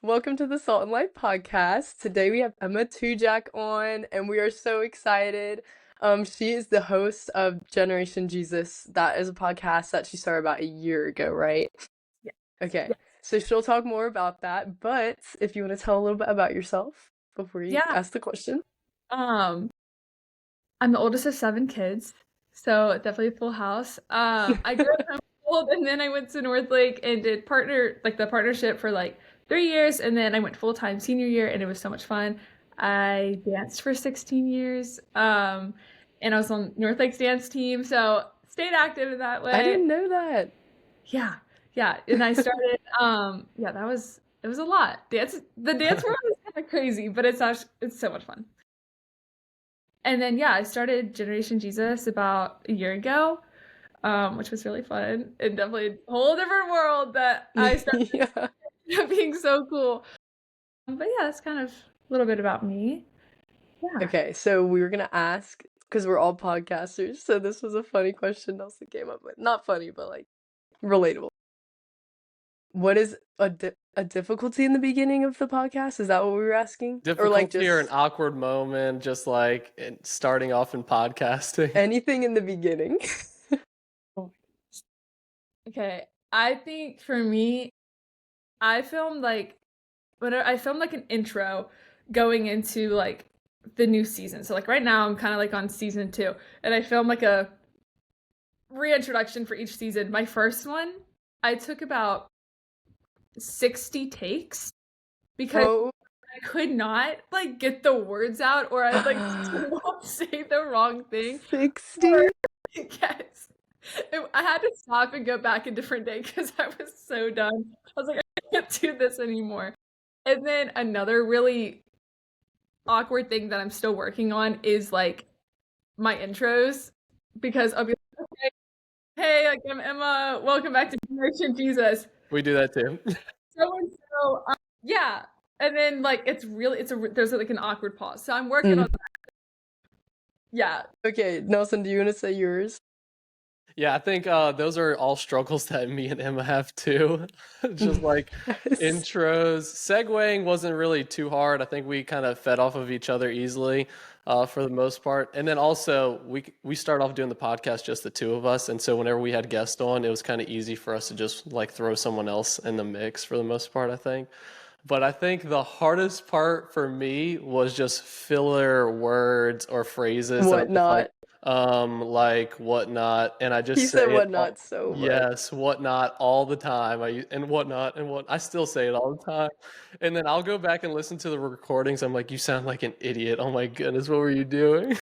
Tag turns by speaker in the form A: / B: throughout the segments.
A: Welcome to the Salt and Light podcast. Today we have Emma Tujague on, and we are so excited. She is the host of Generation Jesus. That is a podcast that she started about a year ago, right?
B: Yeah.
A: Okay,
B: Yeah.
A: so she'll talk more about that, but if you want to tell a little bit about yourself before you
B: Yeah.
A: ask the question.
B: Um, I'm the oldest of 7 kids, so definitely a full house. I grew up homeschooled and then I went to Northlake and did the partnership for like 3 years, and then I went full-time senior year and it was so much fun. I danced for 16 years. And I was on Northlake's dance team, so stayed active in that
A: I
B: way.
A: didn't know that.
B: Yeah. Yeah. And I started yeah, it was a lot. The dance world is kind of crazy, but it's so much fun. And then yeah, I started Generation Jesus about a year ago, which was really fun and definitely a whole different world that I started
A: Yeah.
B: being so cool. But yeah, that's kind of a little bit about me. Yeah.
A: Okay, so we were gonna ask, because we're all podcasters, so this was a funny question Nelson came up with. Not funny, but like relatable. What is a difficulty in the beginning of the podcast? Is that what we were asking? Or like
C: Difficulty or an
A: just
C: awkward moment, just like starting off in podcasting.
A: anything in the beginning?
B: Okay. I think for me, I filmed like I filmed like an intro going into like the new season. So like right now I'm kind of like on season 2, and I filmed like a reintroduction for each season. My first one, I took about 60 takes because
A: Oh,
B: I could not like get the words out, or I'd like say the wrong thing.
A: 60?
B: Yes. I had to stop and go back a different day because I was so done. I was like, I can't do this anymore. And then another really awkward thing that I'm still working on is like my intros, because I'll be like, okay, hey, like I'm Emma, welcome back to Generation Jesus.
C: We do that too.
B: So and so, yeah. And then like there's like an awkward pause. So I'm working on
A: Mm.
B: that. Yeah.
A: Okay, Nelson, do you want to say yours?
C: Yeah, I think those are all struggles that me and Emma have too. Just like
A: Yes.
C: intros. Segueing wasn't really too hard. I think we kind of fed off of each other easily for the most part. And then also we start off doing the podcast just the two of us, and so whenever we had guests on, it was kind of easy for us to just like throw someone else in the mix for the most part, I think. But I think the hardest part for me was just filler words or phrases that I just
A: Whatnot.
C: like whatnot, and I
A: He
C: just
A: said
C: say it
A: whatnot
C: all,
A: so much.
C: yes, whatnot all the time. And whatnot I still say it all the time, and then I'll go back and listen to the recordings. I'm like, you sound like an idiot. Oh my goodness, what were you doing?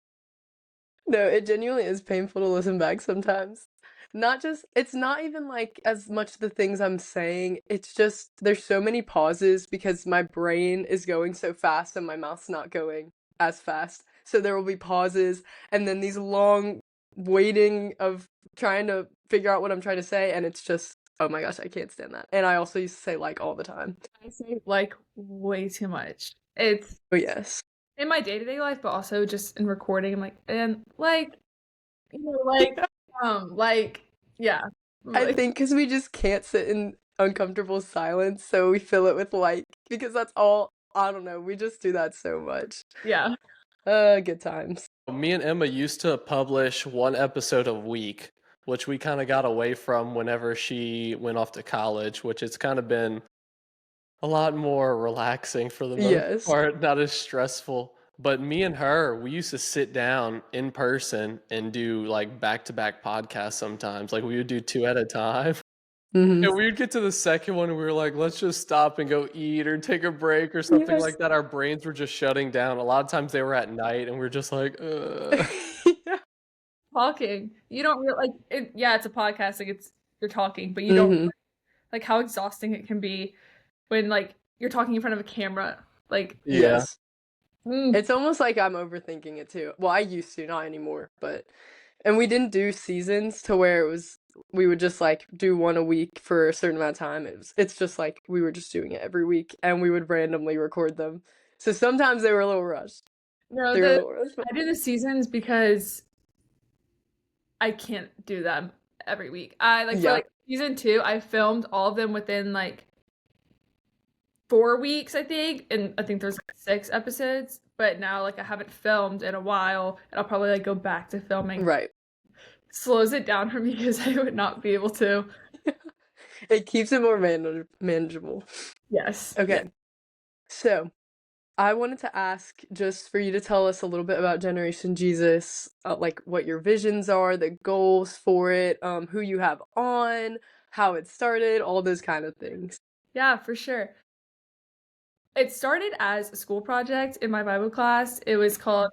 A: No, it genuinely is painful to listen back sometimes. Not just, it's not even like as much the things I'm saying, it's just there's so many pauses because my brain is going so fast and my mouth's not going as fast. So there will be pauses and then these long waiting of trying to figure out what I'm trying to say, and it's just, oh my gosh, I can't stand that. And I also used to say like all the time.
B: I say like way too much. It's
A: Oh, yes.
B: in my day-to-day life, but also just in recording. I'm like, and like, like, yeah.
A: I
B: Like,
A: think because we just can't sit in uncomfortable silence, so we fill it with like, because that's all, I don't know, we just do that so much.
B: yeah.
A: Good times.
C: Me and Emma used to publish one episode a week, which we kind of got away from whenever she went off to college, which it's kind of been a lot more relaxing for the most
A: Yes.
C: part, not as stressful. But me and her, we used to sit down in person and do like back-to-back podcasts sometimes. Like we would do 2 at a time.
A: Hmm.
C: And we would get to the second one and we were like, let's just stop and go eat or take a break or something
A: Yes.
C: like that. Our brains were just shutting down. A lot of times they were at night and we are just like,
A: Yeah.
B: Talking. You don't really like it. Yeah, it's a podcast. Like you're talking, but you don't
A: Hmm.
B: like how exhausting it can be when like you're talking in front of a camera. Like,
C: Yeah.
A: Yes.
B: mm,
A: It's almost like I'm overthinking it too. Well, I used to, not anymore, but and we didn't do seasons to where it was we would just like do one a week for a certain amount of time. It's just like we were just doing it every week and we would randomly record them. So sometimes they were a little rushed.
B: no,
A: They were a little rushed.
B: I do the seasons because I can't do them every week. I like for
A: Yeah.
B: like season 2, I filmed all of them within like 4 weeks, I think, and I think there's like 6 episodes. But now, like, I haven't filmed in a while, and I'll probably like go back to filming.
A: Right.
B: Slows it down for me because I would not be able to.
A: It keeps it more manageable.
B: Yes.
A: Okay. So, I wanted to ask just for you to tell us a little bit about Generation Jesus, like what your visions are, the goals for it, who you have on, how it started, all those kind of things.
B: Yeah, for sure. It started as a school project in my Bible class. It was called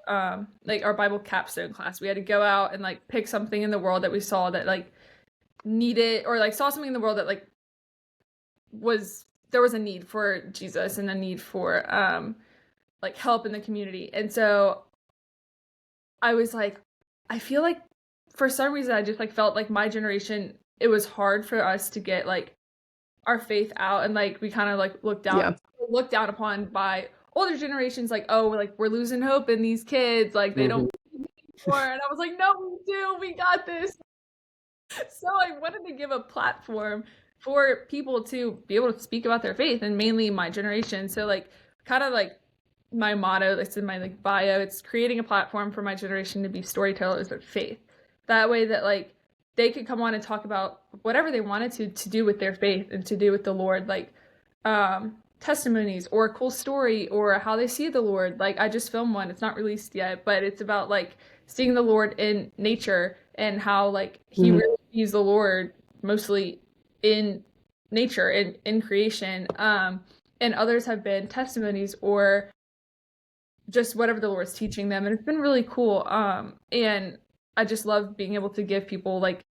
B: like our Bible capstone class. We had to go out and like pick something in the world that we saw that like needed, or like saw something in the world that like there was a need for Jesus and a need for like help in the community. And so I was like, I feel like for some reason I just like felt like my generation, it was hard for us to get like our faith out, and like we kind of like looked down upon by older generations, like, oh, we're losing hope in these kids, like they don't anymore. And I was like, no, we do, we got this. So I wanted to give a platform for people to be able to speak about their faith, and mainly my generation. So like kind of like my motto that's in my like bio, it's creating a platform for my generation to be storytellers of faith. That way that like they could come on and talk about whatever they wanted to do with their faith and to do with the Lord, like testimonies or a cool story or how they see the Lord. Like I just filmed one, it's not released yet, but it's about like seeing the Lord in nature and how like he really sees the Lord mostly in nature and in creation. And others have been testimonies or just whatever the Lord's teaching them, and it's been really cool. And I just love being able to give people like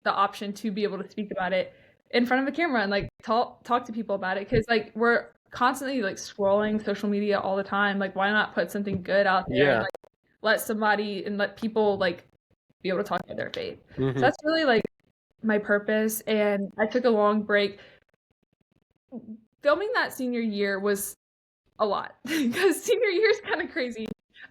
B: the option to be able to speak about it in front of a camera and like talk to people about it, because like we're constantly like scrolling social media all the time. Like why not put something good out there and like let somebody and let people like be able to talk about their faith. So that's really like my purpose. And I took a long break. Filming that senior year was a lot because senior year is kind of crazy.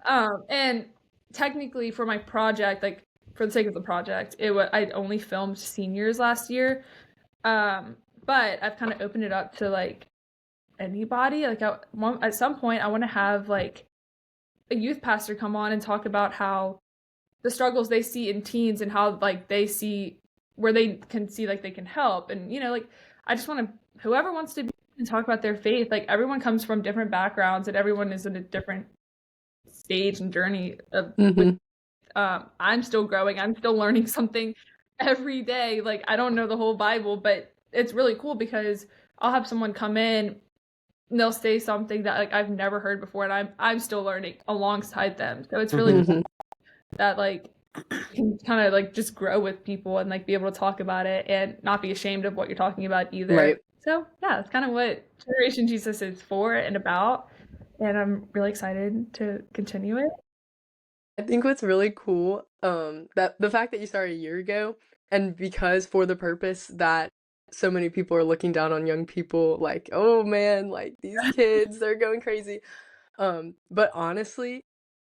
B: And technically for my project, like for the sake of the project, I'd only filmed seniors last year. But I've kind of opened it up to like anybody. Like at some point I want to have like a youth pastor come on and talk about how the struggles they see in teens and how like they see where they can see like they can help. And like I just want to, whoever wants to be and talk about their faith, like everyone comes from different backgrounds and everyone is in a different stage and journey of I'm still growing, I'm still learning something every day. Like I don't know the whole Bible, but it's really cool because I'll have someone come in and they'll say something that like I've never heard before, and I'm still learning alongside them. So it's really cool that like can kind of like just grow with people and like be able to talk about it and not be ashamed of what you're talking about either.
A: Right.
B: So yeah, that's kind of what Generation Jesus is for and about, and I'm really excited to continue it.
A: I think what's really cool, that the fact that you started a year ago, and because for the purpose that so many people are looking down on young people, like, oh man, like these kids, they're going crazy. But honestly,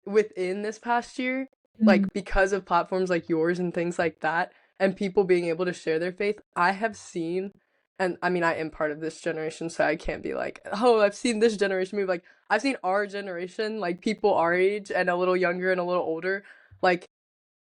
A: within this past year, like because of platforms like yours and things like that, and people being able to share their faith, I have seen, and I mean, I am part of this generation, so I can't be like, oh, I've seen this generation move. Like, I've seen our generation, like people our age and a little younger and a little older, like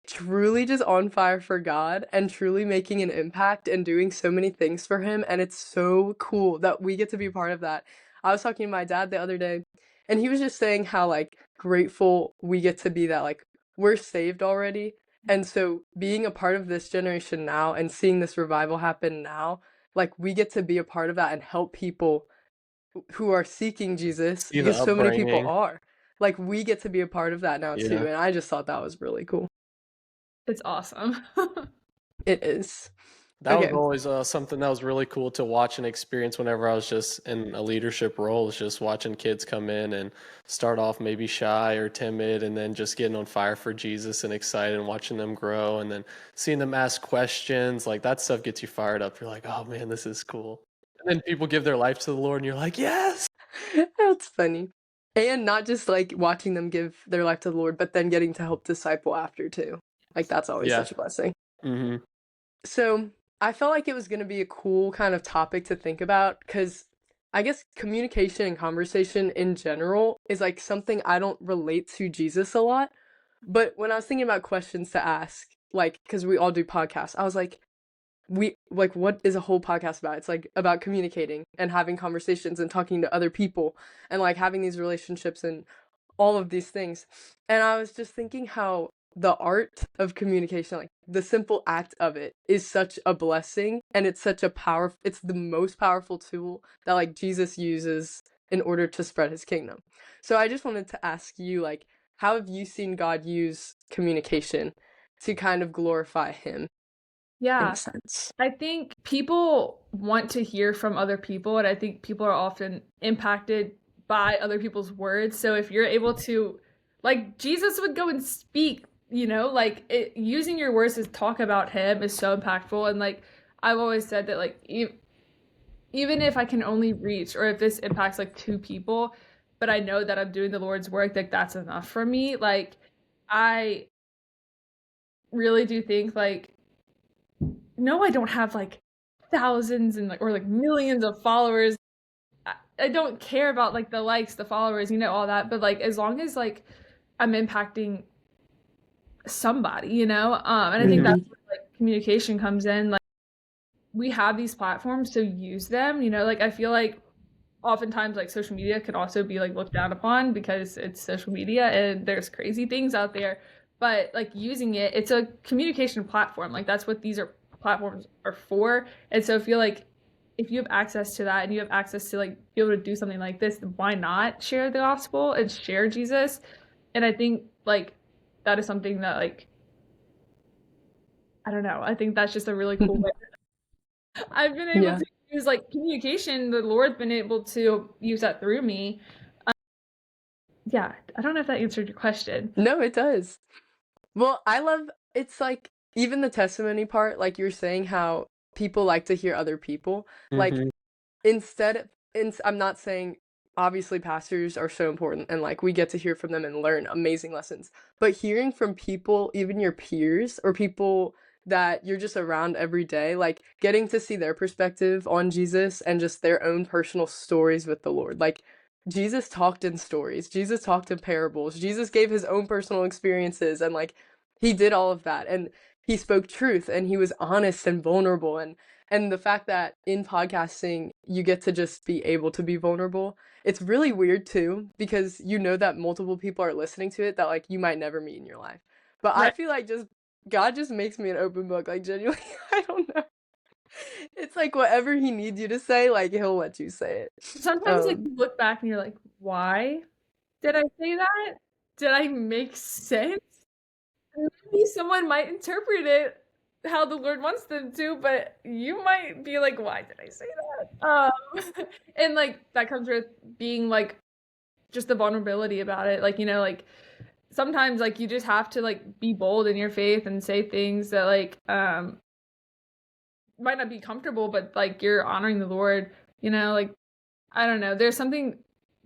A: truly just on fire for God and truly making an impact and doing so many things for him. And it's so cool that we get to be part of that. I was talking to my dad the other day, and he was just saying how like grateful we get to be that like we're saved already. And so being a part of this generation now and seeing this revival happen now, like we get to be a part of that and help people who are seeking Jesus, because so many people are. Like we get to be a part of that now too, and I just thought that was really cool.
B: It's awesome.
A: It is.
C: That was always something that was really cool to watch and experience whenever I was just in a leadership role, is just watching kids come in and start off maybe shy or timid and then just getting on fire for Jesus and excited and watching them grow and then seeing them ask questions. Like that stuff gets you fired up. You're like, oh man, this is cool. And then people give their life to the Lord and you're like, yes.
A: That's funny. And not just like watching them give their life to the Lord, but then getting to help disciple after too. Like that's always such a blessing. So I felt like it was going to be a cool kind of topic to think about, because I guess communication and conversation in general is like something I don't relate to Jesus a lot. But when I was thinking about questions to ask, like, because we all do podcasts, I was like, what is a whole podcast about? It's like about communicating and having conversations and talking to other people and like having these relationships and all of these things. And I was just thinking how the art of communication, like the simple act of it, is such a blessing, and it's such a powerful, it's the most powerful tool that like Jesus uses in order to spread his kingdom. So I just wanted to ask you, like, how have you seen God use communication to kind of glorify him in a
B: Yeah.
A: sense?
B: I think people want to hear from other people, and I think people are often impacted by other people's words. So if you're able to, like Jesus would go and speak, like using your words to talk about him is so impactful. And like I've always said that, like even if I can only reach, or if this impacts like two people, but I know that I'm doing the Lord's work, like that's enough for me. Like I really do think like no, I don't have like thousands and like or like millions of followers. I don't care about like the likes, the followers, all that. But like as long as like I'm impacting somebody, and I think that's
A: Mhm.
B: where like communication comes in. Like we have these platforms, so use them. Like I feel like oftentimes like social media can also be like looked down upon because it's social media and there's crazy things out there, but like using it's a communication platform. Like that's what these are platforms are for. And so I feel like if you have access to that and you have access to like be able to do something like this, then why not share the gospel and share Jesus? And I think like that is something that like I don't know, I think that's just a really cool way I've been able
A: Yeah.
B: to use like communication. The Lord's been able to use that through me. Yeah, I don't know if that answered your question.
A: No, it does. Well, I love it's like even the testimony part, like you're saying how people like to hear other people. Like
C: Hmm.
A: I'm not saying obviously pastors are so important and like we get to hear from them and learn amazing lessons, but hearing from people, even your peers or people that you're just around every day, like getting to see their perspective on Jesus and just their own personal stories with the Lord. Like Jesus talked in stories, Jesus talked in parables, Jesus gave his own personal experiences, and like he did all of that, and he spoke truth, and he was honest and vulnerable, and the fact that in podcasting you get to just be able to be vulnerable, it's really weird too, because you know that multiple people are listening to it that like you might never meet in your life. But I
B: Right.
A: feel like just God just makes me an open book, like genuinely. I don't know. It's like whatever he needs you to say, like he'll let you say it.
B: Sometimes like you look back and you're like, why did I say that? Did I make sense? Maybe someone might interpret it how the Lord wants them to, but you might be like, why did I say that? And like that comes with being like just the vulnerability about it. Like, like sometimes like you just have to like be bold in your faith and say things that like might not be comfortable, but like you're honoring the Lord, like I don't know. There's something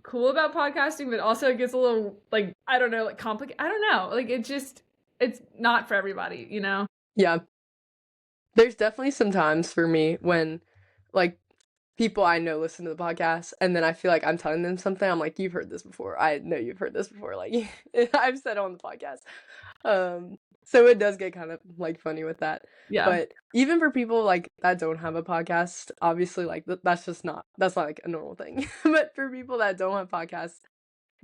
B: cool about podcasting, but also it gets a little like I don't know, like complicated. I don't know. Like it's not for everybody.
A: Yeah, there's definitely some times for me when like people I know listen to the podcast and then I feel like I'm telling them something. I'm like, you've heard this before. I know you've heard this before. Like I've said it on the podcast. So it does get kind of like funny with that.
B: Yeah.
A: But even for people like that don't have a podcast, obviously like that's not like a normal thing. But for people that don't have podcasts,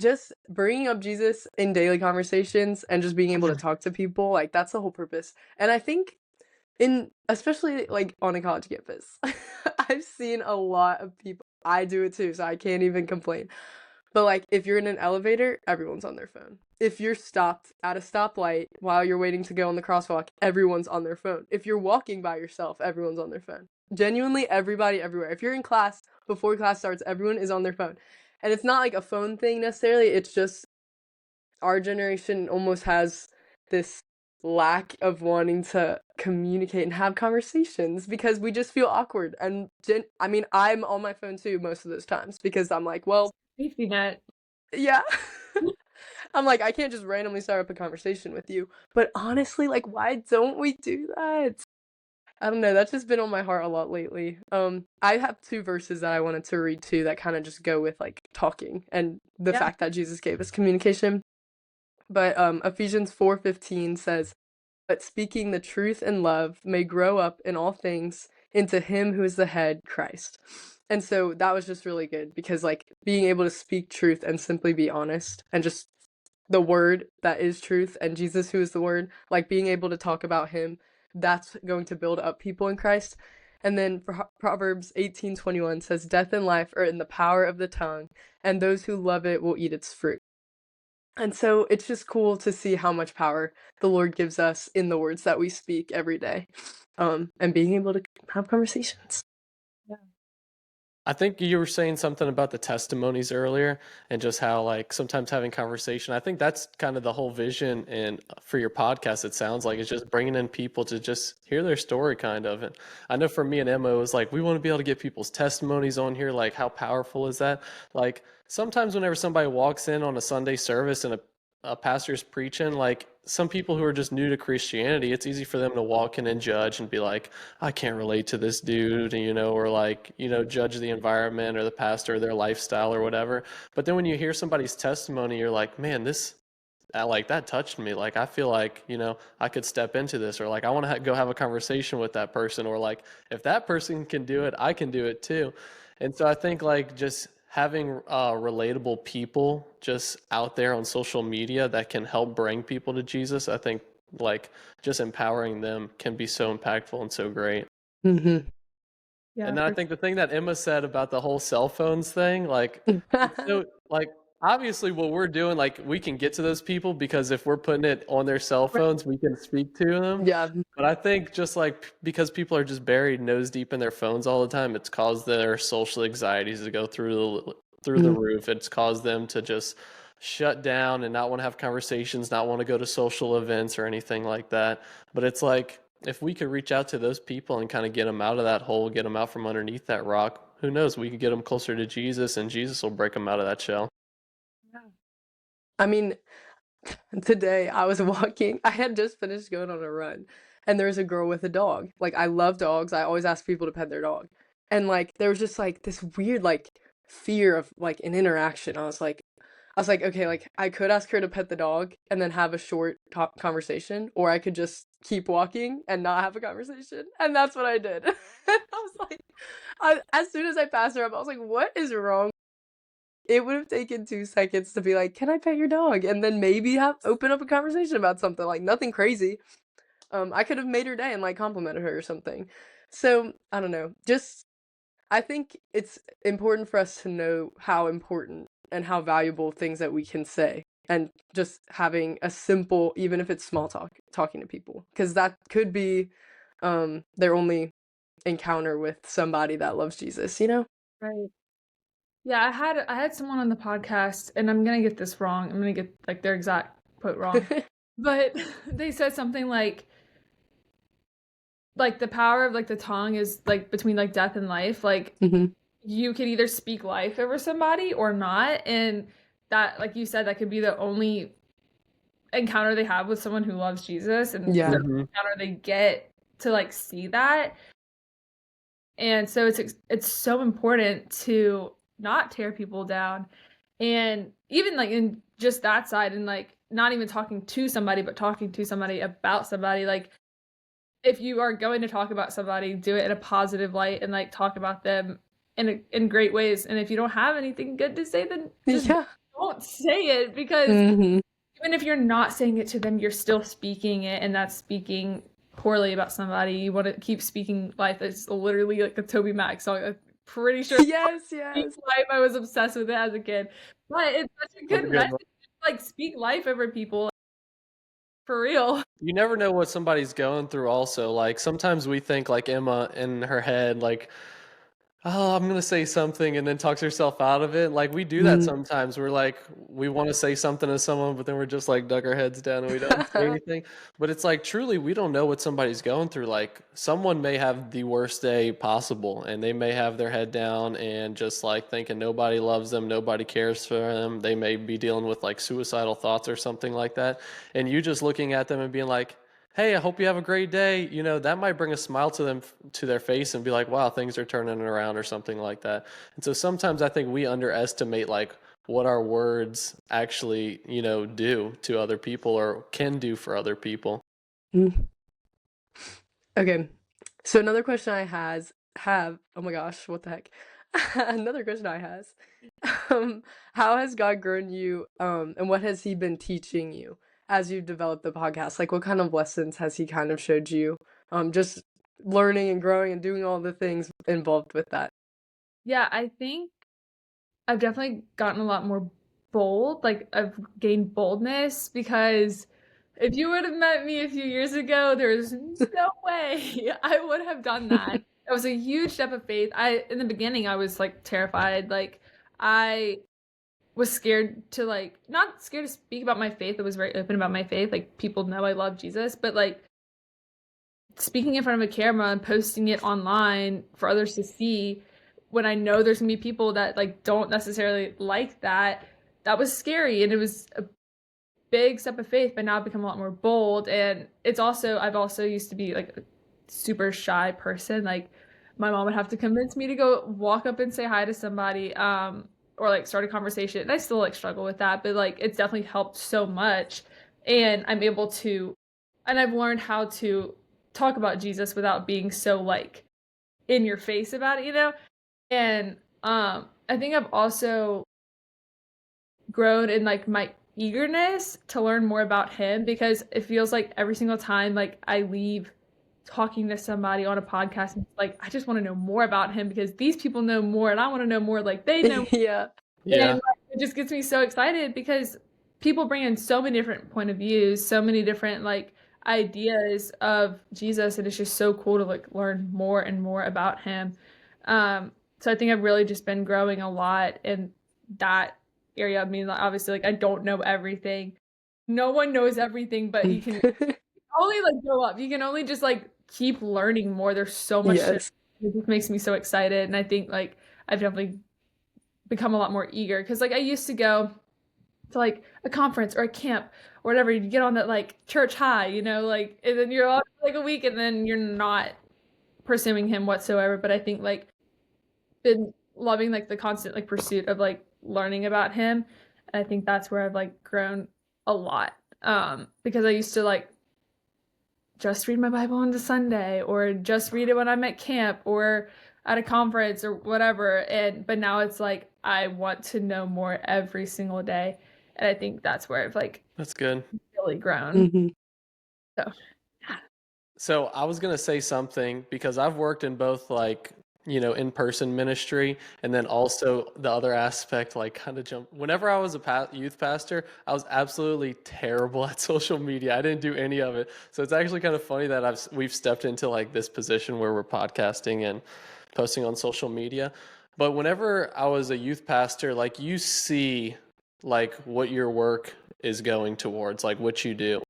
A: just bringing up Jesus in daily conversations and just being able to talk to people, like that's the whole purpose. And I think in especially like on a college campus, I've seen a lot of people. I do it too, so I can't even complain. But like if you're in an elevator, everyone's on their phone. If you're stopped at a stoplight while you're waiting to go on the crosswalk, everyone's on their phone. If you're walking by yourself, everyone's on their phone. Genuinely everybody everywhere. If you're in class before class starts, everyone is on their phone. And it's not like a phone thing necessarily, it's just our generation almost has this lack of wanting to communicate and have conversations because we just feel awkward. And I mean, I'm on my phone too most of those times because I'm like, well,
B: Safety net.
A: yeah. I'm like, I can't just randomly start up a conversation with you. But honestly, like, why don't we do that? I don't know, that's just been on my heart a lot lately. I have two verses that I wanted to read too that kind of just go with like talking and the
B: Yeah.
A: fact that Jesus gave us communication. But Ephesians 4:15 says, "But speaking the truth in love may grow up in all things into him who is the head, Christ." And so that was just really good because like being able to speak truth and simply be honest and just the word that is truth and Jesus who is the word, like being able to talk about him, that's going to build up people in Christ. And then Proverbs 18:21 says, "Death and life are in the power of the tongue, and those who love it will eat its fruit." And so it's just cool to see how much power the Lord gives us in the words that we speak every day. And being able to have conversations.
C: I think you were saying something about the testimonies earlier and just how like sometimes having conversation. I think that's kind of the whole vision and for your podcast it sounds like it's just bringing in people to just hear their story kind of. And I know for me and Emma it was like we want to be able to get people's testimonies on here, like how powerful is that? Like sometimes whenever somebody walks in on a Sunday service and a pastor's preaching, like some people who are just new to Christianity, it's easy for them to walk in and judge and be like, I can't relate to this dude, or like, judge the environment or the pastor or their lifestyle or whatever. But then when you hear somebody's testimony, you're like, man, like that touched me. Like, I feel like, I could step into this, or like, I want to go have a conversation with that person, or like, if that person can do it, I can do it too. And so I think like just having relatable people just out there on social media that can help bring people to Jesus, I think like just empowering them can be so impactful and so great.
A: Mm-hmm.
B: Yeah.
C: And then I think the thing that Emma said about the whole cell phones thing, like, it's so, like, obviously what we're doing, like, we can get to those people because if we're putting it on their cell
B: Right.
C: phones, we can speak to them.
A: Yeah.
C: But I think just like because people are just buried nose deep in their phones all the time, it's caused their social anxieties to go through the
A: Mhm.
C: roof. It's caused them to just shut down and not want to have conversations, not want to go to social events or anything like that. But it's like if we could reach out to those people and kind of get them out of that hole, get them out from underneath that rock, who knows? We could get them closer to Jesus and Jesus will break them out of that shell.
A: I mean, today I was walking. I had just finished going on a run, and there was a girl with a dog. Like, I love dogs. I always ask people to pet their dog. And like there was just like this weird like fear of like an interaction. I was like, okay, like I could ask her to pet the dog and then have a short top conversation, or I could just keep walking and not have a conversation. And that's what I did. I was like, as soon as I passed her up, I was like, what is wrong? It would have taken 2 seconds to be like, can I pet your dog? And then maybe have open up a conversation about something, like nothing crazy. I could have made her day and like complimented her or something. So I don't know. Just I think it's important for us to know how important and how valuable things that we can say, and just having a simple, even if it's small talk, talking to people, because that could be their only encounter with somebody that loves Jesus, you know?
B: Right. Yeah, I had someone on the podcast, and I'm gonna get this wrong. I'm gonna get like their exact quote wrong. But they said something like the power of like the tongue is like between like death and life. Like
A: Hmm.
B: you could either speak life over somebody or not. And that, like you said, that could be the only encounter they have with someone who loves Jesus, and
A: Yeah.
B: the encounter they get to like see that. And so it's so important to not tear people down. And even like in just that side, and like not even talking to somebody, but talking to somebody about somebody, like if you are going to talk about somebody, do it in a positive light and like talk about them in great ways. And if you don't have anything good to say, then just
A: Yeah.
B: don't say it, because
A: Hmm.
B: even if you're not saying it to them, you're still speaking it, and that's speaking poorly about somebody. You want to keep speaking life. It's literally like the Toby Mac song. I'm pretty sure
A: Yes,
B: Speak
A: yes.
B: Life. I was obsessed with it as a kid. But it's such a
C: That's a
B: good
C: good
B: message.
C: one.
B: Like speak life over people for real.
C: You never know what somebody's going through also. Like sometimes we think like Emma in her head, like, oh, I'm gonna say something and then talks herself out of it. Like we do that
A: Mm.
C: sometimes. We're like, we want to say something to someone, but then we're just like duck our heads down and we don't say anything. But it's like truly, we don't know what somebody's going through. Like someone may have the worst day possible, and they may have their head down and just like thinking nobody loves them, nobody cares for them. They may be dealing with like suicidal thoughts or something like that, and you just looking at them and being like, hey, I hope you have a great day, that might bring a smile to them, to their face, and be like, wow, things are turning around or something like that. And so sometimes I think we underestimate like what our words actually, do to other people or can do for other people.
A: Mm. Okay. So another question I have, oh my gosh, what the heck? Another question I has. Um, how has God grown you, and what has he been teaching you as you developed the podcast? Like what kind of lessons has he kind of showed you? Just learning and growing and doing all the things involved with that.
B: Yeah, I think I've definitely gotten a lot more bold. Like I've gained boldness because if you would have met me a few years ago, there's no way I would have done that. It was a huge step of faith. In the beginning, I was like terrified. Like I was scared to like not scared to speak about my faith. I was very open about my faith. Like people know I love Jesus, but like speaking in front of a camera and posting it online for others to see when I know there's gonna be people that like don't necessarily like that, that was scary and it was a big step of faith, but now I've become a lot more bold. And it's also, I've also used to be like a super shy person. Like my mom would have to convince me to go walk up and say hi to somebody, or like start a conversation. And I still like struggle with that, but like it's definitely helped so much. And I'm able to, and I've learned how to talk about Jesus without being so like in your face about it. And I think I've also grown in like my eagerness to learn more about him because it feels like every single time like I leave talking to somebody on a podcast and like I just want to know more about him because these people know more and I want to know more like they know.
A: Yeah.
B: And
C: Yeah.
B: like, it just gets me so excited because people bring in so many different point of views, so many different like ideas of Jesus, and it's just so cool to like learn more and more about him. So I think I've really just been growing a lot in that area. I mean, like, obviously, like I don't know everything. No one knows everything, but you can only like go up. You can only just like keep learning more. There's so much to
A: Yes.
B: it just makes me so excited. And I think like I've definitely become a lot more eager because like I used to go to like a conference or a camp or whatever. You get on that like church high, like and then you're on for, like a week and then you're not pursuing him whatsoever. But I think like been loving like the constant like pursuit of like learning about him. And I think that's where I've like grown a lot. Because I used to like just read my Bible on the Sunday or just read it when I'm at camp or at a conference or whatever. But now it's like I want to know more every single day. And I think that's where I've like
C: That's good.
B: really grown.
A: Hmm.
B: So
C: So I was gonna say something because I've worked in both like, in-person ministry and then also the other aspect, like kind of jump. Whenever I was a youth pastor, I was absolutely terrible at social media. I didn't do any of it. So it's actually kind of funny that we've stepped into like this position where we're podcasting and posting on social media. But whenever I was a youth pastor, like you see like what your work is going towards, like what you do.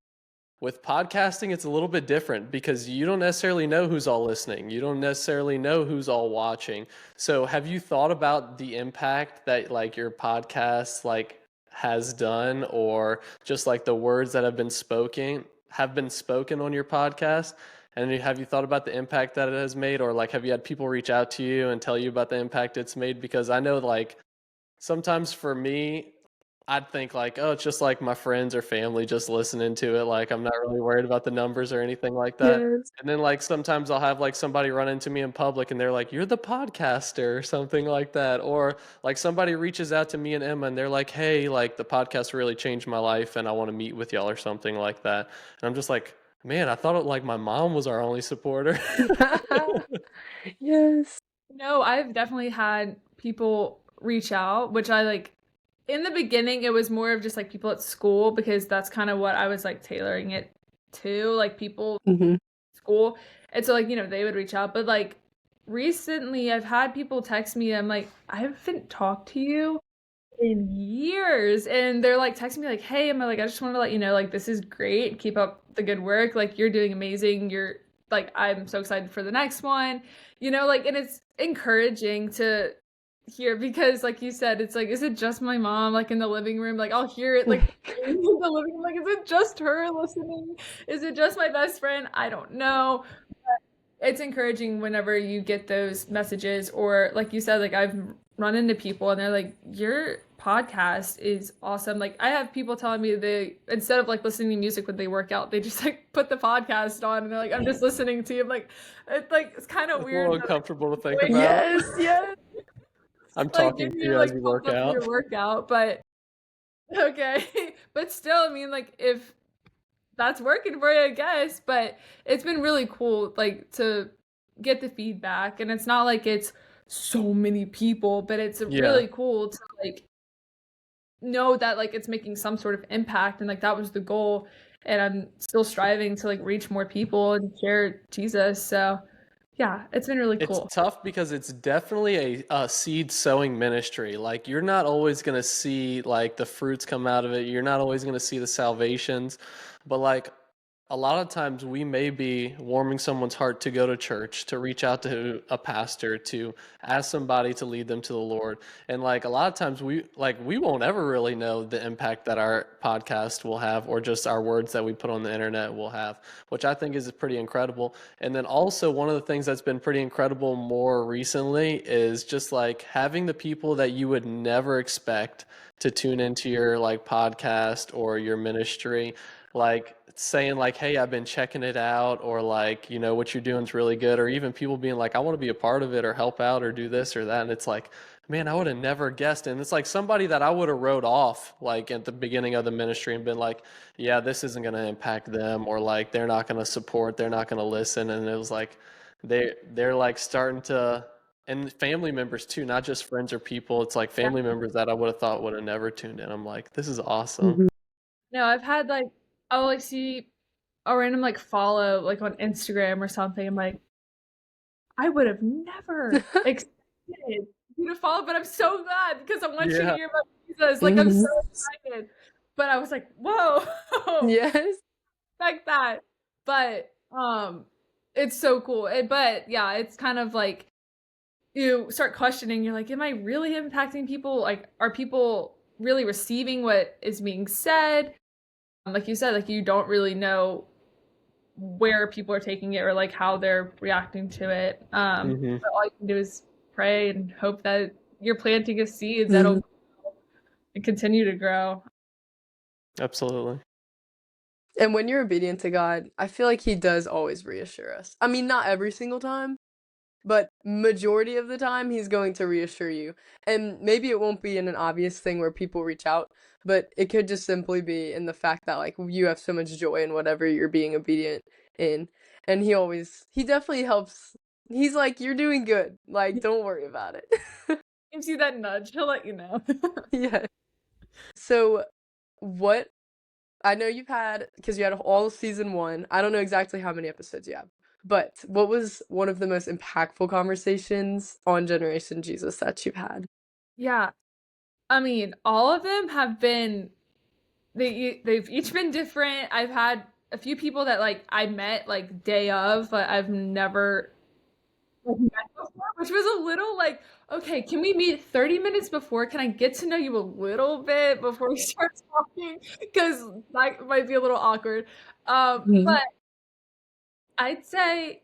C: With podcasting, it's a little bit different because you don't necessarily know who's all listening. You don't necessarily know who's all watching. So have you thought about the impact that like your podcast like has done or just like the words that have been spoken on your podcast? And have you thought about the impact that it has made or like have you had people reach out to you and tell you about the impact it's made? Because I know like sometimes for me, I'd think like, oh, it's just like my friends or family just listening to it. Like I'm not really worried about the numbers or anything like that.
A: Yes.
C: And then like sometimes I'll have like somebody run into me in public and they're like, you're the podcaster or something like that. Or like somebody reaches out to me and Emma and they're like, hey, like the podcast really changed my life and I want to meet with y'all or something like that. And I'm just like, man, I thought like my mom was our only supporter.
A: Yes.
B: no, I've definitely had people reach out, which I like in the beginning it was more of just like people at school because that's kind of what I was like tailoring it to, like people
A: Hmm.
B: at school. And so like, they would reach out. But like recently I've had people text me, I'm like, I haven't talked to you in years. And they're like texting me like, hey, I'm like, I just want to let you know, like, this is great. Keep up the good work. Like you're doing amazing. You're like, I'm so excited for the next one. Like, and it's encouraging to here because like you said, it's like, is it just my mom like in the living room? Like I'll hear it like in the living room, like, is it just her listening? Is it just my best friend? I don't know. But it's encouraging whenever you get those messages, or like you said, like I've run into people and they're like, your podcast is awesome. Like I have people telling me they, instead of like listening to music when they work out, they just like put the podcast on and they're like, I'm just listening to you. I'm like it's kind of
C: It's a
B: weird.
C: little
B: But,
C: uncomfortable to think
B: like,
C: about.
A: Yes, yes.
C: I'm
B: like
C: talking
B: give
C: to
B: you
C: you as
B: like
C: you
B: pump
C: work
B: up for
C: out.
B: your workout, but okay. But still, I mean, like if that's working for you, I guess. But it's been really cool, like to get the feedback, and it's not like it's so many people, but it's
C: Yeah.
B: really cool to like know that like it's making some sort of impact, and like that was the goal. And I'm still striving to like reach more people and share Jesus. So yeah, it's been really
C: It's
B: cool.
C: tough because it's definitely a seed sowing ministry. Like you're not always going to see like the fruits come out of it. You're not always going to see the salvations, but like a lot of times we may be warming someone's heart to go to church, to reach out to a pastor, to ask somebody to lead them to the Lord. And like a lot of times we won't ever really know the impact that our podcast will have or just our words that we put on the internet will have, which I think is pretty incredible. And then also one of the things that's been pretty incredible more recently is just like having the people that you would never expect to tune into your like podcast or your ministry, like saying like, hey, I've been checking it out, or like, you know, what you're doing is really good, or even people being like, I want to be a part of it or help out or do this or that. And it's like, man, I would have never guessed. And it's like somebody that I would have wrote off like at the beginning of the ministry and been like, yeah, this isn't going to impact them, or like they're not going to support, they're not going to listen. And it was like they're like starting to, and family members too, not just friends or people. It's like
B: Yeah.
C: family members that I would have thought would have never tuned in. I'm like, this is awesome.
A: Mhm.
B: No, I've had like I'll like see a random like follow like on Instagram or something. I'm like, I would have never expected you to follow, but I'm so glad because I want you to
C: Yeah.
B: hear about Jesus. Like I'm so
A: Mhm.
B: excited. But I was like, whoa,
A: Yes.
B: like that. But it's so cool. But yeah, it's kind of like you start questioning, you're like, am I really impacting people? Like, are people really receiving what is being said? Like you said, like you don't really know where people are taking it or like how they're reacting to it.
C: Hmm.
B: But all you can do is pray and hope that you're planting a seed
A: Mhm.
B: that'll continue to grow.
C: Absolutely.
A: And when you're obedient to God, I feel like he does always reassure us. I mean, not every single time, but majority of the time he's going to reassure you. And maybe it won't be in an obvious thing where people reach out, but it could just simply be in the fact that like you have so much joy in whatever you're being obedient in. And he definitely helps. He's like, you're doing good. Like, don't worry about it.
B: Gives you that nudge, he'll let you know.
A: Yeah. So what I know you've had, because you had all season one. I don't know exactly how many episodes you have, but what was one of the most impactful conversations on Generation Jesus that you've had?
B: Yeah, I mean, all of them have been they've each been different. I've had a few people that like I met like day of, but I've never like, met before, which was a little like, okay, can we meet 30 minutes before? Can I get to know you a little bit before we start talking? Because that might be a little awkward.
A: Mhm.
B: But I'd say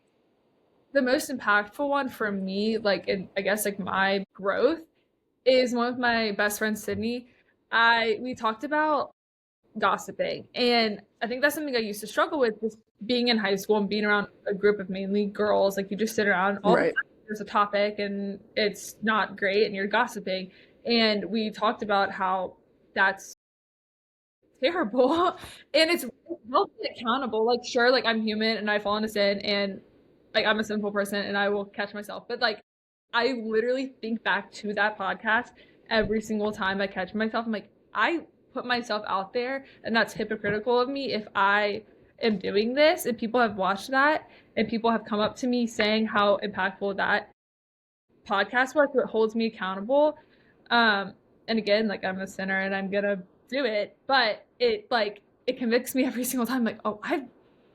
B: the most impactful one for me, like in I guess like my growth, is one with my best friend Sydney. I we talked about gossiping. And I think that's something I used to struggle with, just being in high school and being around a group of mainly girls. Like you just sit around all the
A: Right.
B: time. There's a topic and it's not great and you're gossiping. And we talked about how that's terrible. And it's held me accountable. Like, sure, like I'm human and I fall into sin and like I'm a sinful person and I will catch myself. But like I literally think back to that podcast every single time I catch myself. I'm like, I put myself out there and that's hypocritical of me if I am doing this and people have watched that and people have come up to me saying how impactful that podcast was, so it holds me accountable. Um, and again, like I'm a sinner and I'm gonna do it, but it like it convicts me every single time. Like, oh, I've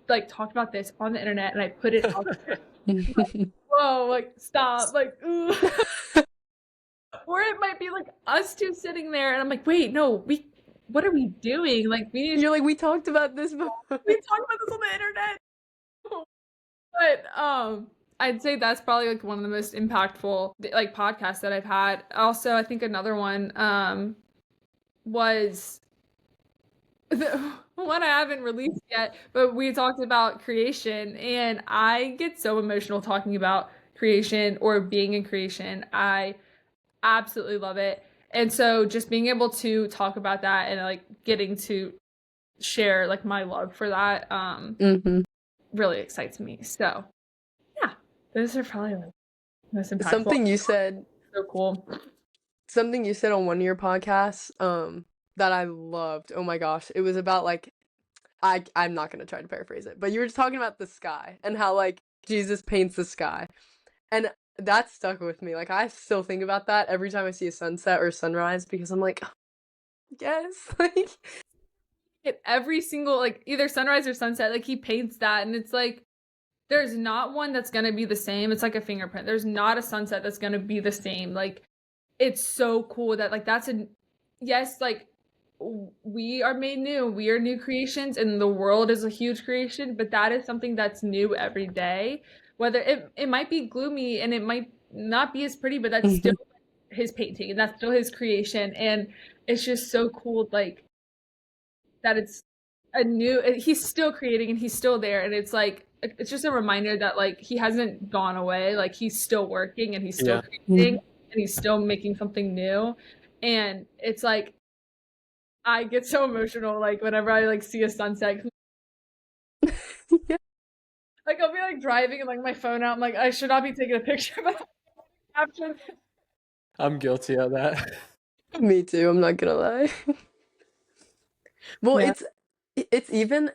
B: like talked about this on the internet and I put it out there. Like, whoa, like stop, like ooh, Or it might be like us two sitting there, and I'm like, wait, no, what are we doing? Like,
A: You're like, we talked about this before.
B: we talked about this on the internet. But I'd say that's probably like one of the most impactful like podcasts that I've had. Also, I think another one was the one I haven't released yet, but we talked about creation, and I get so emotional talking about creation or being in creation. I absolutely love it. And so just being able to talk about that and like getting to share like my love for that really excites me. So yeah, those are probably like most impactful.
A: Something you said
B: So cool.
A: Something you said on one of your podcasts, that I loved. Oh my gosh. It was about like I'm not gonna try to paraphrase it, but you were just talking about the sky and how like Jesus paints the sky. And that stuck with me. Like I still think about that every time I see a sunset or sunrise because I'm like, yes, like
B: Every single like either sunrise or sunset, like he paints that, and it's like there's not one that's gonna be the same. It's like a fingerprint. There's not a sunset that's gonna be the same. Like it's so cool that like that's a yes, like we are made new. We are new creations, and the world is a huge creation, but that is something that's new every day. Whether it might be gloomy and it might not be as pretty, but that's still his painting and that's still his creation. And it's just so cool, like that it's a new he's still creating and he's still there, and it's like it's just a reminder that like he hasn't gone away, like he's still working and he's still creating and he's still making something new. And it's like I get so emotional like whenever I like see a sunset.
A: yeah.
B: Like I'll be like driving and like my phone out, I'm like I should not be taking a picture, but capture.
C: I'm guilty of that.
A: Me too, I'm not gonna lie. Well,
B: Yeah.
A: it's even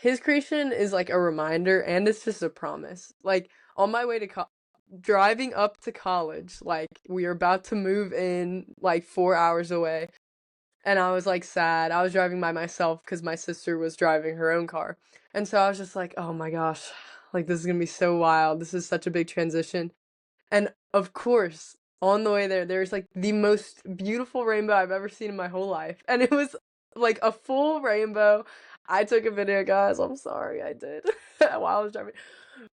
A: his creation is like a reminder and it's just a promise. Like on my way to driving up to college, like we were about to move in like 4 hours away. And I was like sad. I was driving by myself because my sister was driving her own car. And so I was just like, oh my gosh, like this is gonna be so wild. This is such a big transition. And of course, on the way there, there's like the most beautiful rainbow I've ever seen in my whole life. And it was like a full rainbow. I took a video, guys. I'm sorry, I did while I was driving.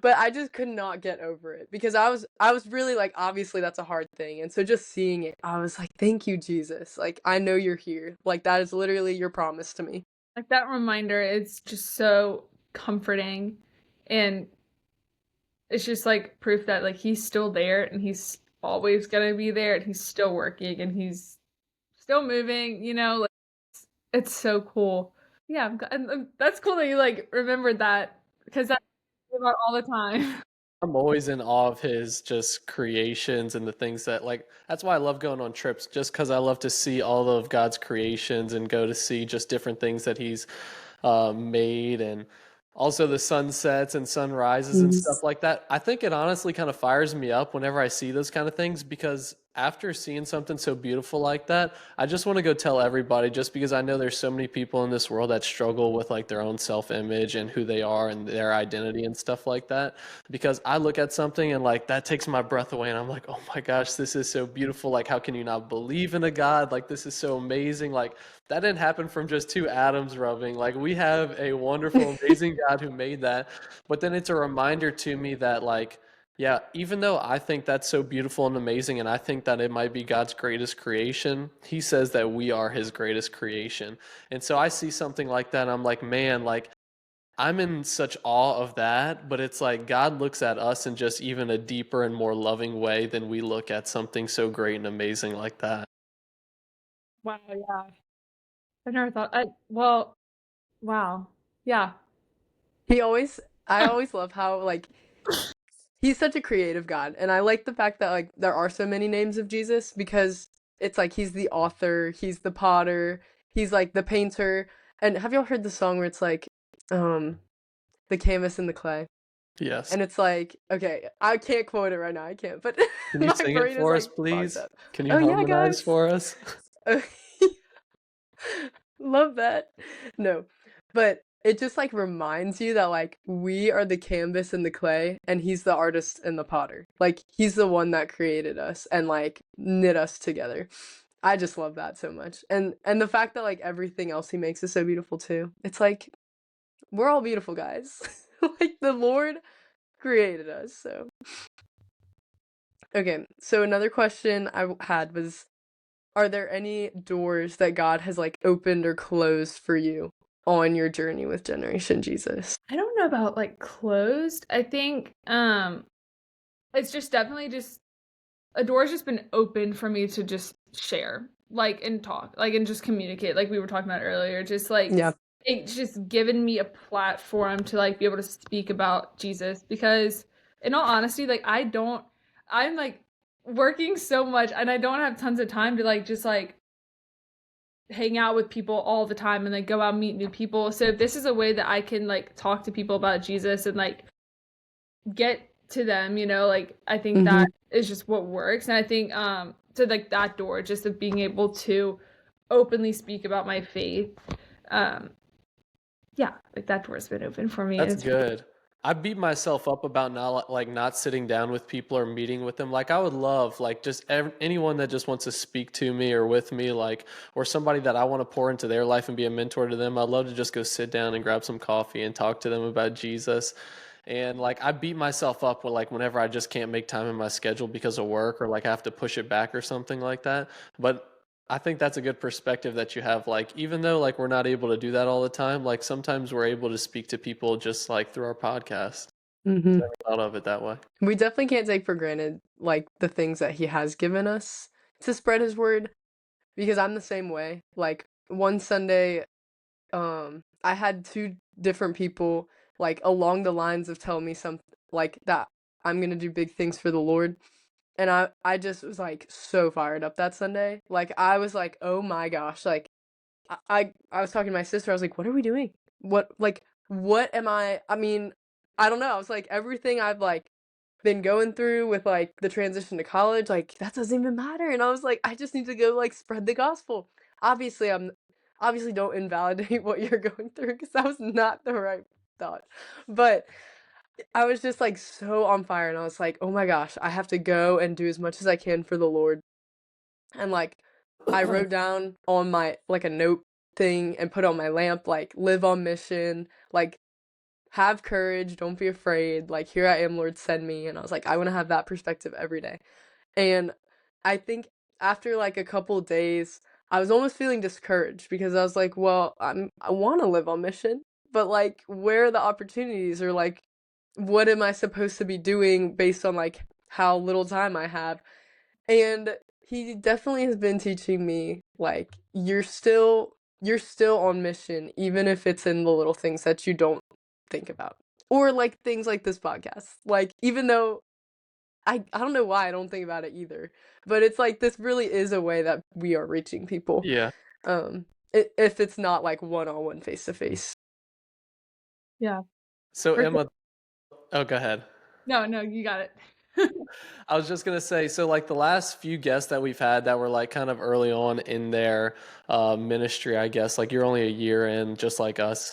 A: But I just could not get over it because I was really like, obviously that's a hard thing. And so just seeing it, I was like, thank you, Jesus. Like I know you're here. Like that is literally your promise to me.
B: Like that reminder is just so comforting, and it's just like proof that like he's still there and he's always gonna be there and he's still working and he's still moving, you know, like it's so cool. Yeah, and that's cool that you like remembered that because that's about all the time.
C: I'm always in awe of his just creations and the things that like that's why I love going on trips, just because I love to see all of God's creations and go to see just different things that he's made, and also the sunsets and sunrises and stuff like that. I think it honestly kind of fires me up whenever I see those kind of things, because after seeing something so beautiful like that, I just want to go tell everybody, just because I know there's so many people in this world that struggle with like their own self-image and who they are and their identity and stuff like that. Because I look at something and like that takes my breath away and I'm like, oh my gosh, this is so beautiful. Like, how can you not believe in a God? Like, this is so amazing. Like, that didn't happen from just two atoms rubbing. Like, we have a wonderful, amazing God who made that. But then it's a reminder to me that like, yeah, even though I think that's so beautiful and amazing, and I think that it might be God's greatest creation, he says that we are his greatest creation. And so I see something like that, and I'm like, man, like, I'm in such awe of that, but it's like God looks at us in just even a deeper and more loving way than we look at something so great and amazing like that.
B: Wow, yeah. I never thought well, wow. Yeah.
A: I always love how like he's such a creative God, and I like the fact that like there are so many names of Jesus because it's like he's the author, he's the potter, he's like the painter. And have y'all heard the song where it's like the canvas and the clay?
C: Yes.
A: And it's like, okay, I can't quote it right now. I can't, but
C: Can you
A: my
C: sing
A: brain
C: it
A: is
C: for
A: like
C: us, please?
A: fogged up.
C: Can you
A: Oh yeah,
C: harmonize
A: guys.
C: for us?
A: Love that. No, but it just like reminds you that like we are the canvas and the clay and he's the artist and the potter. Like he's the one that created us and like knit us together. I just love that so much. And the fact that like everything else he makes is so beautiful too. It's like we're all beautiful guys. Like the Lord created us. So okay, so another question I had was, are there any doors that God has like opened or closed for you on your journey with Generation Jesus?
B: I don't know about like closed. I think it's just definitely just a door's just been open for me to just share, like, and talk, like, and just communicate, like we were talking about earlier. Just like
A: Yeah.
B: it's just given me a platform to like be able to speak about Jesus because in all honesty, like I'm like working so much and I don't have tons of time to like just like hang out with people all the time and like go out and meet new people. So if this is a way that I can like talk to people about Jesus and like get to them, you know, like I think that is just what works. And I think to like that door just of being able to openly speak about my faith, um yeah, like that door's been open for me and
C: That's
B: it's really
C: good. I beat myself up about not sitting down with people or meeting with them. Like I would love like just anyone that just wants to speak to me or with me, like or somebody that I want to pour into their life and be a mentor to them. I'd love to just go sit down and grab some coffee and talk to them about Jesus. And like I beat myself up with like whenever I just can't make time in my schedule because of work or like I have to push it back or something like that. But I think that's a good perspective that you have. Like, even though like we're not able to do that all the time, like sometimes we're able to speak to people just like through our podcast.
A: Mm-hmm.
C: Never thought of it that way.
A: We definitely can't take for granted like the things that he has given us to spread his word because I'm the same way. Like one Sunday, I had two different people like along the lines of telling me something like that I'm gonna do big things for the Lord. And I just was like so fired up that Sunday. Like I was like, oh my gosh, like I was talking to my sister, I was like, what are we doing? What am I mean, I don't know. I was like, everything I've like been going through with like the transition to college, like that doesn't even matter. And I was like, I just need to go like spread the gospel. Obviously, obviously don't invalidate what you're going through because that was not the right thought. But I was just like so on fire and I was like, oh my gosh, I have to go and do as much as I can for the Lord. And like I wrote down on my like a note thing and put on my lamp like live on mission, like have courage, don't be afraid, like here I am, Lord, send me. And I was like, I want to have that perspective every day. And I think after like a couple days, I was almost feeling discouraged because I was like, well, I want to live on mission, but like where are the opportunities or like what am I supposed to be doing based on like how little time I have? And he definitely has been teaching me like you're still on mission even if it's in the little things that you don't think about. Or like things like this podcast. Like even though I don't know why I don't think about it either, but it's like this really is a way that we are reaching people.
C: Yeah.
A: Um if it's not like one-on-one face to face.
B: yeah.
C: So
B: For sure.
C: Emma, oh, go ahead.
B: No, you got it.
C: I was just gonna say, so like the last few guests that we've had that were like kind of early on in their ministry, I guess, like you're only a year in, just like us.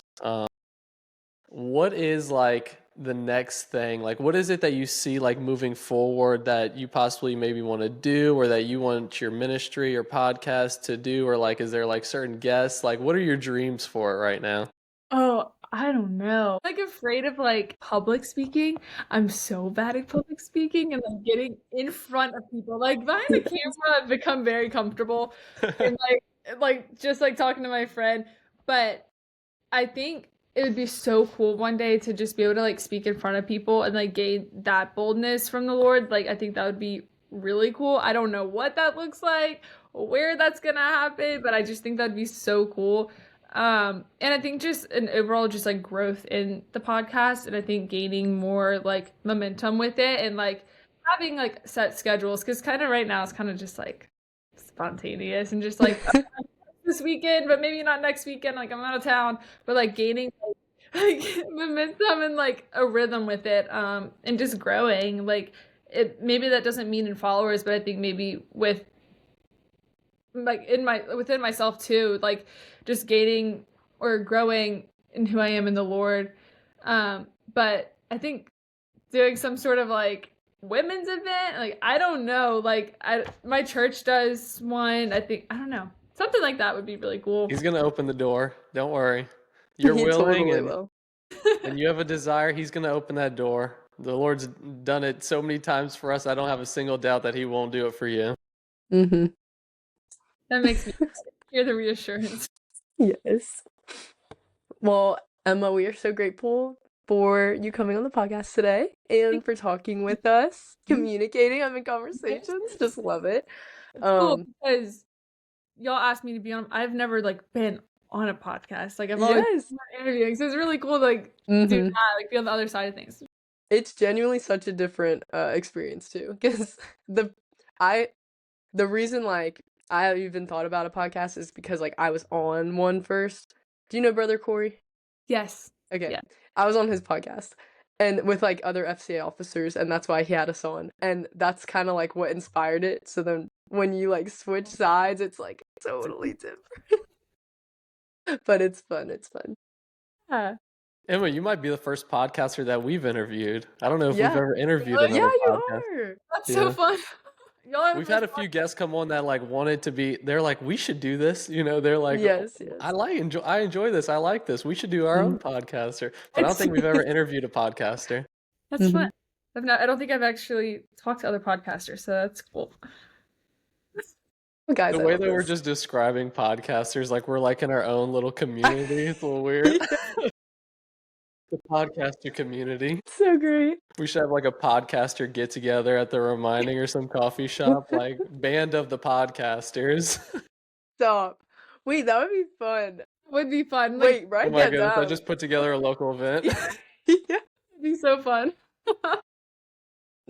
C: What is like the next thing? Like, what is it that you see like moving forward that you possibly maybe want to do, or that you want your ministry or podcast to do, or like, is there like certain guests? Like, what are your dreams for it right now?
B: Oh, I don't know. Like afraid of like public speaking. I'm so bad at public speaking and like getting in front of people. Like behind the camera, I've become very comfortable and like just like talking to my friend. But I think it would be so cool one day to just be able to like speak in front of people and like gain that boldness from the Lord. Like I think that would be really cool. I don't know what that looks like or where that's gonna happen, but I just think that'd be so cool. And I think just an overall just like growth in the podcast and I think gaining more like momentum with it and like having like set schedules because kind of right now it's kind of just like spontaneous and just like this weekend, but maybe not next weekend. Like I'm out of town, but like gaining like momentum and like a rhythm with it, and just growing. Like it maybe that doesn't mean in followers, but I think maybe with like in my within myself too, like just gaining or growing and who I am in the Lord. But I think doing some sort of like women's event, like I don't know, like my church does one. I think I don't know. Something like that would be really cool.
C: He's gonna open the door. Don't worry. You're
A: He
C: willing
A: totally will.
C: and you have a desire, he's gonna open that door. The Lord's done it so many times for us. I don't have a single doubt that he won't do it for you.
A: Mm-hmm.
B: That makes me hear the reassurance.
A: Yes. Well, Emma, we are so grateful for you coming on the podcast today and for talking with us, communicating. I'm in conversations. Just love it.
B: It's cool because y'all asked me to be on. I've never like been on a podcast. Like I've always been interviewing, so it's really cool to like do that, like be on the other side of things.
A: It's genuinely such a different experience too, because the reason like I even thought about a podcast is because like I was on one first. Do you know Brother Corey?
B: Yes.
A: Okay.
B: Yeah.
A: I was on his podcast and with like other FCA officers, and that's why he had us on. And that's kind of like what inspired it. So then when you like switch sides, it's like totally different. But it's fun. It's fun.
B: Yeah.
C: Emma, you might be the first podcaster that we've interviewed. I don't know if we've
A: Yeah.
C: ever interviewed
B: Really?
C: another
A: Yeah,
C: podcast.
A: you are.
B: That's so fun. Y'all have
C: We've had a few guests come on that like wanted to be. They're like, we should do this. You know, they're like,
A: Yes.
C: I enjoy this. I like this. We should do our own podcaster. But I don't think we've ever interviewed a podcaster.
B: That's fun. I don't think I've actually talked to other podcasters, so that's cool.
A: Guys,
C: The way that we're just describing podcasters, like we're like in our own little community. It's a little weird. The podcaster community.
A: So great.
C: We should have like a podcaster get together at the Reminding or some coffee shop, like band of the podcasters.
A: Stop. Wait, that would be fun.
B: Would be fun.
A: Wait, right?
C: Oh my goodness, I just put together a local event.
A: Yeah.
B: It'd be so fun.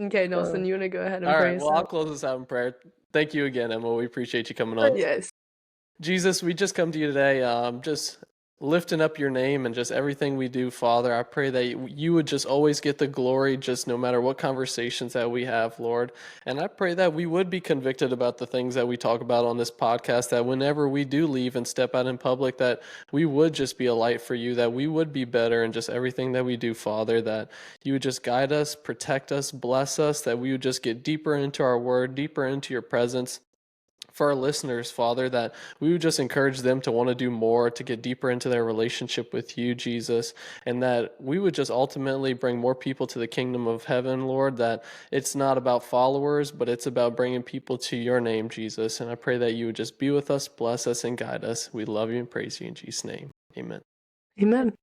A: Okay, Nelson, you want to go ahead and
C: all
A: pray
C: right,
A: us
C: well, I'll
A: out?
C: close this out in prayer. Thank you again, Emma. We appreciate you coming on.
A: Yes.
C: Jesus, we just come to you today, just lifting up your name and just everything we do, Father. I pray that you would just always get the glory, just no matter what conversations that we have, Lord. And I pray that we would be convicted about the things that we talk about on this podcast, that whenever we do leave and step out in public, that we would just be a light for you, that we would be better in just everything that we do, Father, that you would just guide us, protect us, bless us, that we would just get deeper into our word, deeper into your presence. For our listeners, Father, that we would just encourage them to want to do more, to get deeper into their relationship with you, Jesus, and that we would just ultimately bring more people to the kingdom of heaven, Lord, that it's not about followers, but it's about bringing people to your name, Jesus. And I pray that you would just be with us, bless us, and guide us. We love you and praise you in Jesus' name. Amen.
A: Amen.